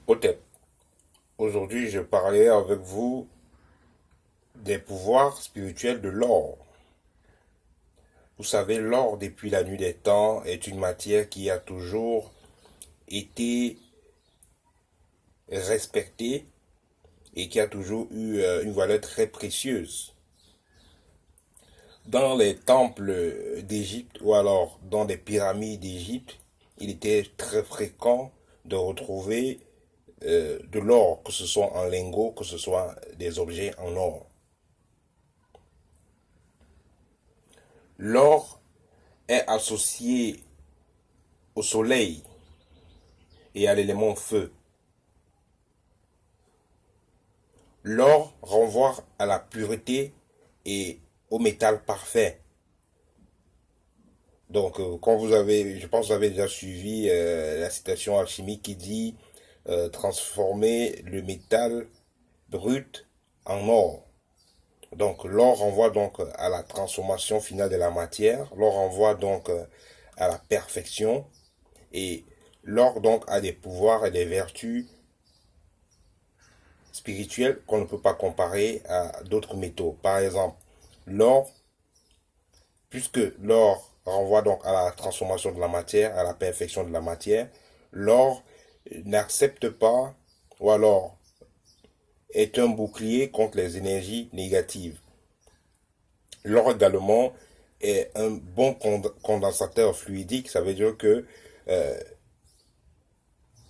Hotep, aujourd'hui je parlais avec vous des pouvoirs spirituels de l'or. Vous savez, l'or depuis la nuit des temps est une matière qui a toujours été respectée et qui a toujours eu une valeur très précieuse. Dans les temples d'Égypte ou alors dans des pyramides d'Égypte, il était très fréquent de retrouver de l'or, que ce soit en lingots, que ce soit des objets en or. L'or est associé au soleil et à l'élément feu. L'or renvoie à la pureté et au métal parfait. Donc, quand vous avez, je pense que vous avez déjà suivi la citation alchimique qui dit transformer le métal brut en or. Donc, l'or renvoie donc à la transformation finale de la matière. L'or renvoie donc à la perfection. Et l'or donc a des pouvoirs et des vertus spirituelles qu'on ne peut pas comparer à d'autres métaux. Par exemple, l'or, puisque l'or renvoie donc à la transformation de la matière, à la perfection de la matière, l'or n'accepte pas ou alors est un bouclier contre les énergies négatives. L'or également est un bon condensateur fluidique, ça veut dire que euh,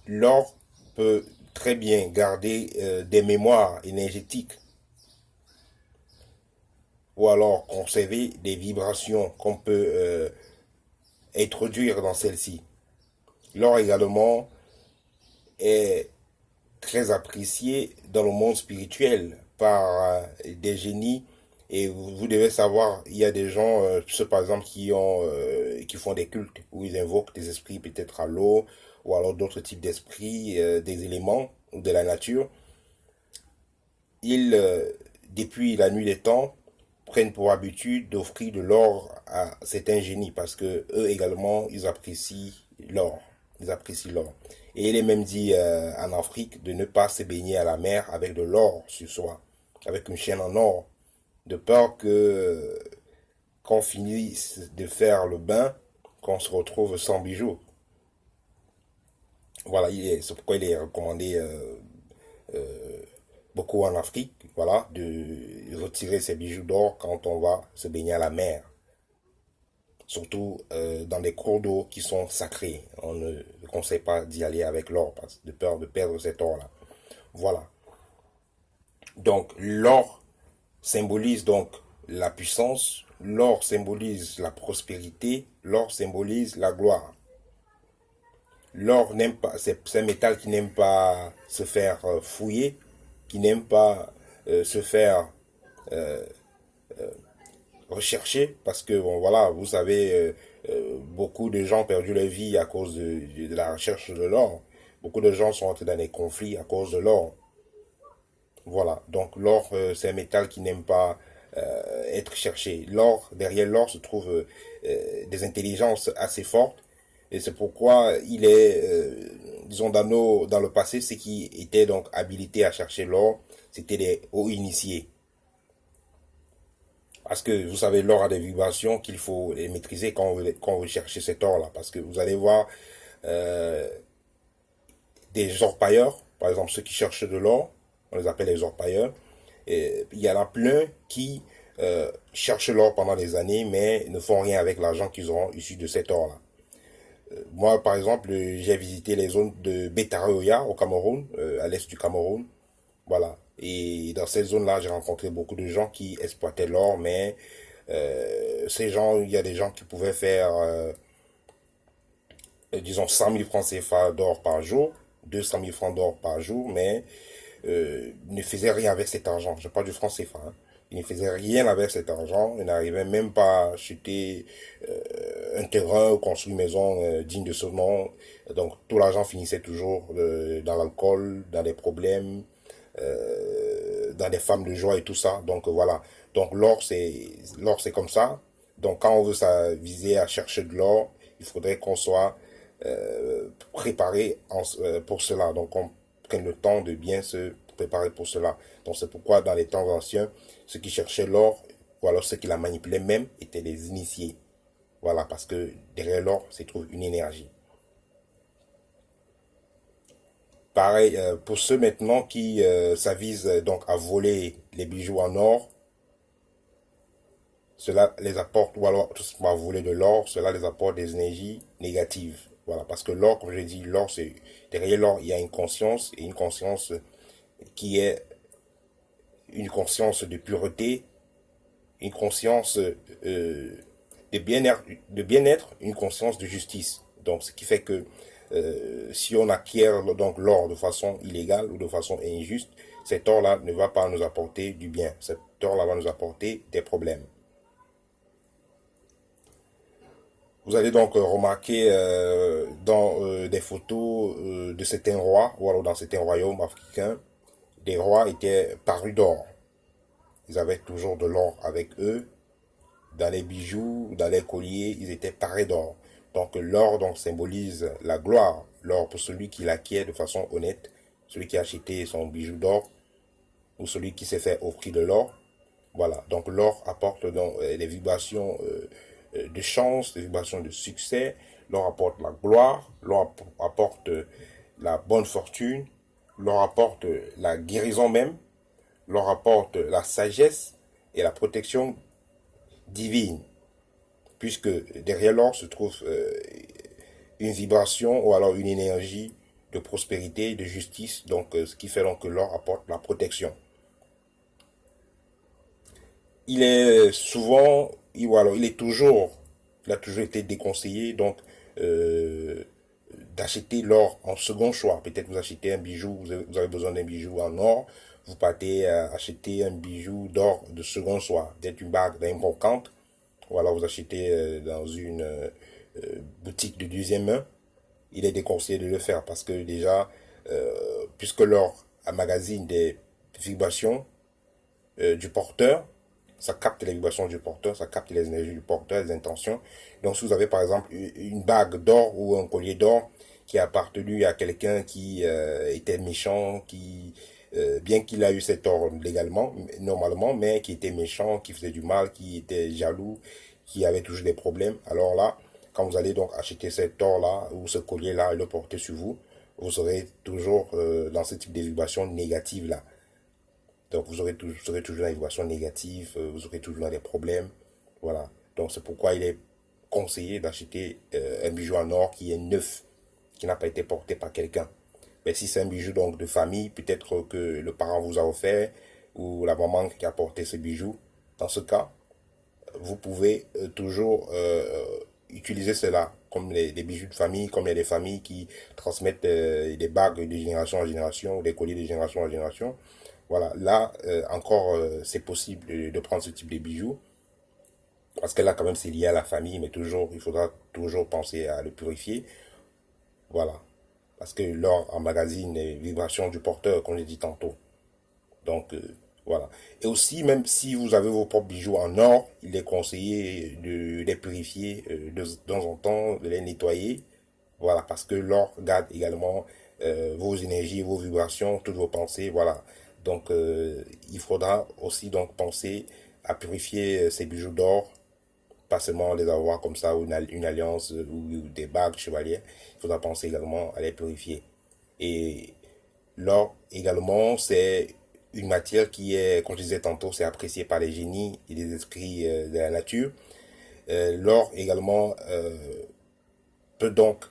l'or peut très bien garder des mémoires énergétiques ou alors conserver des vibrations qu'on peut introduire dans celle-ci. L'or également est très apprécié dans le monde spirituel par des génies. Et vous devez savoir, il y a des gens, ceux par exemple qui font des cultes où ils invoquent des esprits peut-être à l'eau ou alors d'autres types d'esprits, des éléments ou de la nature. Ils, depuis la nuit des temps, prennent pour habitude d'offrir de l'or à certains génies parce que eux également, ils apprécient l'or. Ils apprécient l'or. Et il est même dit en Afrique de ne pas se baigner à la mer avec de l'or sur soi, avec une chaîne en or, de peur que qu'on finisse de faire le bain, qu'on se retrouve sans bijoux. Voilà, c'est pourquoi il est recommandé beaucoup en Afrique, voilà, de retirer ses bijoux d'or quand on va se baigner à la mer. Surtout dans des cours d'eau qui sont sacrés. On ne conseille pas d'y aller avec l'or, de peur de perdre cet or-là. Voilà. Donc l'or symbolise donc la puissance, l'or symbolise la prospérité, l'or symbolise la gloire. L'or n'aime pas, c'est un métal qui n'aime pas se faire fouiller, qui n'aime pas se faire rechercher, parce que bon voilà, vous savez, beaucoup de gens ont perdu leur vie à cause de la recherche de l'or. Beaucoup de gens sont entrés dans des conflits à cause de l'or. Voilà, donc l'or, c'est un métal qui n'aime pas être cherché. L'or, derrière l'or se trouvent des intelligences assez fortes. Et c'est pourquoi il est, disons, dans le passé, ceux qui étaient donc habilités à chercher l'or, c'était les hauts initiés. Parce que vous savez, l'or a des vibrations qu'il faut les maîtriser quand vous cherchez cet or-là. Parce que vous allez voir euh, des orpailleurs, par exemple ceux qui cherchent de l'or, on les appelle les orpailleurs. Et il y en a plein qui cherchent l'or pendant des années, mais ne font rien avec l'argent qu'ils auront issu de cet or-là. Moi, par exemple, j'ai visité les zones de Betaroya au Cameroun, à l'est du Cameroun. Voilà. Et dans cette zone-là, j'ai rencontré beaucoup de gens qui exploitaient l'or, mais ces gens, il y a des gens qui pouvaient faire, disons, 100 000 francs CFA d'or par jour, 200 000 francs d'or par jour, mais ne faisaient rien avec cet argent. Je parle du franc CFA. Hein. Ils ne faisaient rien avec cet argent. Ils n'arrivaient même pas à acheter un terrain ou construire une maison digne de ce nom. Donc tout l'argent finissait toujours dans l'alcool, dans des problèmes, dans des femmes de joie et tout ça. Donc voilà. Donc l'or c'est comme ça. Donc quand on veut viser à chercher de l'or, il faudrait qu'on soit préparé pour cela. Donc prennent le temps de bien se préparer pour cela. Donc c'est pourquoi dans les temps anciens, ceux qui cherchaient l'or, ou alors ceux qui la manipulaient même, étaient des initiés. Voilà, parce que derrière l'or se trouve une énergie. Pareil, pour ceux maintenant qui s'avisent donc à voler les bijoux en or, cela les apporte, ou alors tout simplement voler de l'or, cela les apporte des énergies négatives. Voilà, parce que l'or, comme je l'ai dit, l'or, c'est derrière l'or, il y a une conscience, et une conscience qui est une conscience de pureté, une conscience de bien-être, une conscience de justice. Donc, ce qui fait que si on acquiert donc l'or de façon illégale ou de façon injuste, cet or-là ne va pas nous apporter du bien. Cet or-là va nous apporter des problèmes. Vous allez donc remarquer dans des photos de certains rois, ou alors dans certains royaumes africains, des rois étaient parus d'or. Ils avaient toujours de l'or avec eux. Dans les bijoux, dans les colliers, ils étaient parés d'or. Donc l'or donc symbolise la gloire. L'or pour celui qui l'acquiert de façon honnête, celui qui a acheté son bijou d'or, ou celui qui s'est fait au prix de l'or. Voilà, donc l'or apporte donc des vibrations de chance, des vibrations de succès. L'or apporte la gloire, l'or apporte la bonne fortune, l'or apporte la guérison même, l'or apporte la sagesse et la protection divine, puisque derrière l'or se trouve une vibration ou alors une énergie de prospérité, de justice, donc ce qui fait donc que l'or apporte la protection. Il est souvent, ou alors il a toujours été déconseillé donc euh, d'acheter l'or en second choix. Peut-être vous achetez un bijou, vous avez besoin d'un bijou en or, vous partez acheter un bijou d'or de second choix, peut-être une bague d'un brocante, ou alors vous achetez dans une boutique de deuxième main. Il est déconseillé de le faire parce que déjà, puisque l'or emmagasine des vibrations du porteur, ça capte les vibrations du porteur, ça capte les énergies du porteur, les intentions. Donc si vous avez par exemple une bague d'or ou un collier d'or qui a appartenu à quelqu'un qui était méchant, qui bien qu'il a eu cet or légalement, normalement, mais qui était méchant, qui faisait du mal, qui était jaloux, qui avait toujours des problèmes, alors là, quand vous allez donc acheter cet or-là ou ce collier-là et le porter sur vous, vous serez toujours dans ce type de vibration négative-là. Donc vous serez toujours dans les vibrations négatives, vous aurez toujours dans des problèmes. Voilà. Donc c'est pourquoi il est conseillé d'acheter un bijou en or qui est neuf, qui n'a pas été porté par quelqu'un. Mais si c'est un bijou donc de famille, peut-être que le parent vous a offert ou la maman qui a porté ce bijou. Dans ce cas, vous pouvez toujours utiliser cela comme des bijoux de famille, comme il y a des familles qui transmettent des bagues de génération en génération ou des colliers de génération en génération. Voilà, là encore c'est possible de prendre ce type de bijoux parce que là quand même c'est lié à la famille, mais toujours il faudra toujours penser à le purifier. Voilà, parce que l'or emmagasine les vibrations du porteur, comme j'ai dit tantôt. Donc voilà. Et aussi, même si vous avez vos propres bijoux en or, il est conseillé de les purifier de temps en temps, de les nettoyer. Voilà, parce que l'or garde également vos énergies, vos vibrations, toutes vos pensées. Voilà. Donc il faudra aussi donc penser à purifier ces bijoux d'or, pas seulement les avoir comme ça, ou une alliance ou des bagues chevalières. Il faudra penser également à les purifier. Et l'or également, c'est une matière qui est, comme je disais tantôt, c'est apprécié par les génies et les esprits de la nature. L'or également peut donc,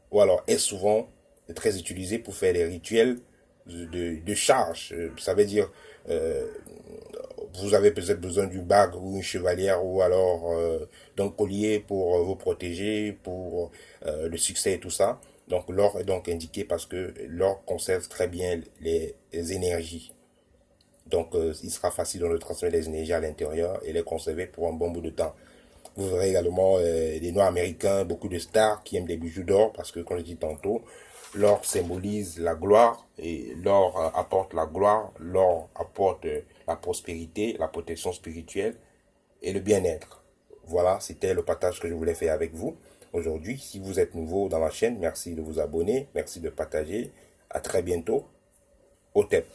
ou alors est souvent très utilisé pour faire des rituels de charge. Ça veut dire, euh, vous avez peut-être besoin d'une bague ou une chevalière ou alors d'un collier pour vous protéger, pour le succès et tout ça. Donc l'or est donc indiqué parce que l'or conserve très bien les énergies. Donc il sera facile de transmettre les énergies à l'intérieur et les conserver pour un bon bout de temps. Vous verrez également des Noirs américains, beaucoup de stars qui aiment les bijoux d'or parce que, comme je dis tantôt, l'or symbolise la gloire et l'or apporte la gloire, l'or apporte la prospérité, la protection spirituelle et le bien-être. Voilà, c'était le partage que je voulais faire avec vous aujourd'hui. Si vous êtes nouveau dans la chaîne, merci de vous abonner, merci de partager. À très bientôt. Au TEP.